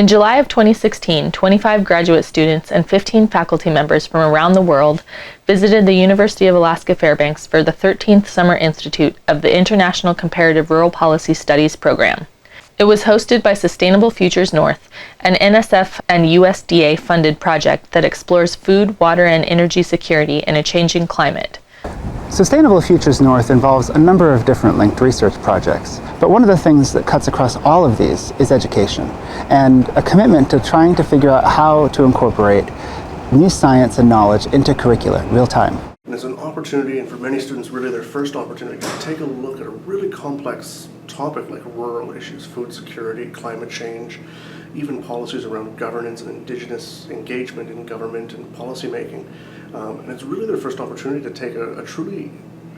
In July of 2016, 25 graduate students and 15 faculty members from around the world visited the University of Alaska Fairbanks for the 13th Summer Institute of the International Comparative Rural Policy Studies program. It was hosted by Sustainable Futures North, an NSF and USDA-funded project that explores food, water, and energy security in a changing climate. Sustainable Futures North involves a number of different linked research projects, but one of the things that cuts across all of these is education, and a commitment to trying to figure out how to incorporate new science and knowledge into curricula real time. And it's an opportunity, and for many students really their first opportunity, to take a look at a really complex topic like rural issues, food security, climate change, even policies around governance and Indigenous engagement in government and policy making. And it's really their first opportunity to take a truly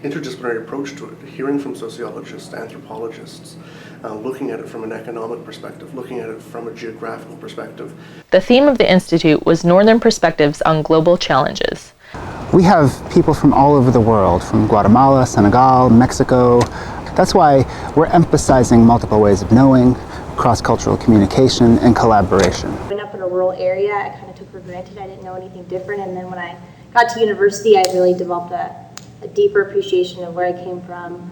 interdisciplinary approach to it, hearing from sociologists, anthropologists, looking at it from an economic perspective, looking at it from a geographical perspective. The theme of the Institute was Northern Perspectives on Global Challenges. We have people from all over the world, from Guatemala, Senegal, Mexico. That's why we're emphasizing multiple ways of knowing, cross-cultural communication, and collaboration. Growing up in a rural area, I kind of took for granted. I didn't know anything different, and then when I got to university, I really developed a deeper appreciation of where I came from,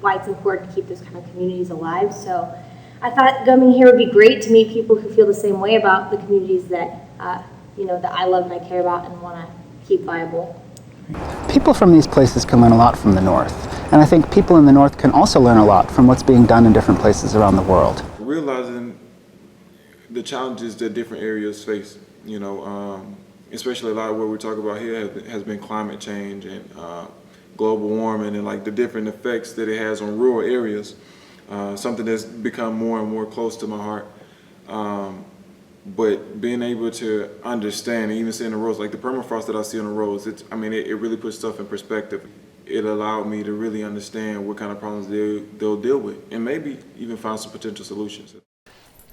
why it's important to keep those kind of communities alive. So I thought coming here would be great to meet people who feel the same way about the communities that that I love and I care about and want to keep viable. People from these places can learn a lot from the North, and I think people in the North can also learn a lot from what's being done in different places around the world. Realizing the challenges that different areas face, especially a lot of what we're talking about here has been climate change and global warming and like the different effects that it has on rural areas, something that's become more and more close to my heart. But being able to understand, and even seeing the roads, like the permafrost that I see on the roads, it really puts stuff in perspective. It allowed me to really understand what kind of problems they'll deal with, and maybe even find some potential solutions.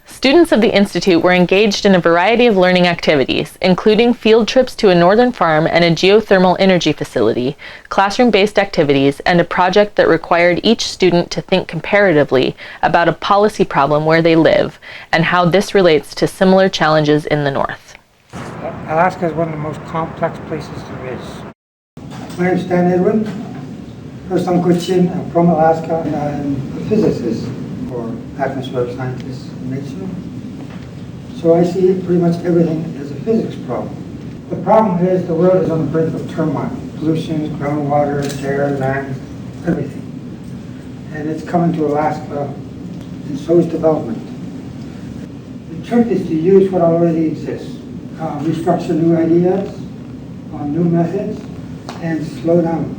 Students of the Institute were engaged in a variety of learning activities, including field trips to a northern farm and a geothermal energy facility, classroom-based activities, and a project that required each student to think comparatively about a policy problem where they live and how this relates to similar challenges in the North. Alaska is one of the most complex places there is. My name is Stan Edwin. First, I'm Gutchin. I'm from Alaska, and I'm a physicist or atmospheric scientist in nature. So I see pretty much everything as a physics problem. The problem is the world is on the brink of turmoil. Pollution, groundwater, air, land, everything. And it's coming to Alaska, and so is development. The trick is to use what already exists. Restructure new ideas, new methods, and slow down.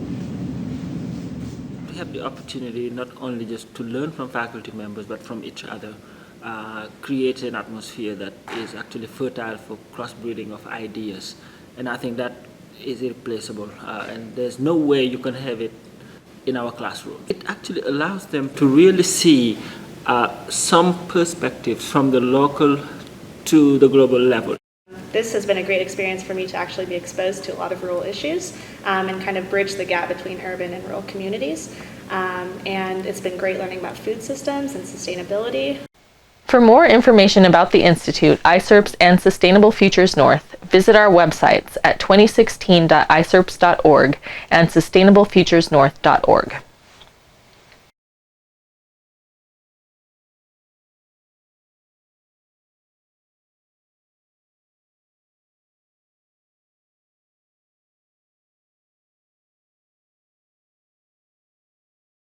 We have the opportunity not only just to learn from faculty members, but from each other, create an atmosphere that is actually fertile for crossbreeding of ideas. And I think that is irreplaceable, and there's no way you can have it in our classroom. It actually allows them to really see some perspectives from the local to the global level. This has been a great experience for me to actually be exposed to a lot of rural issues and kind of bridge the gap between urban and rural communities. And it's been great learning about food systems and sustainability. For more information about the Institute, Icrps, and Sustainable Futures North, visit our websites at 2016.icrps.org and sustainablefuturesnorth.org.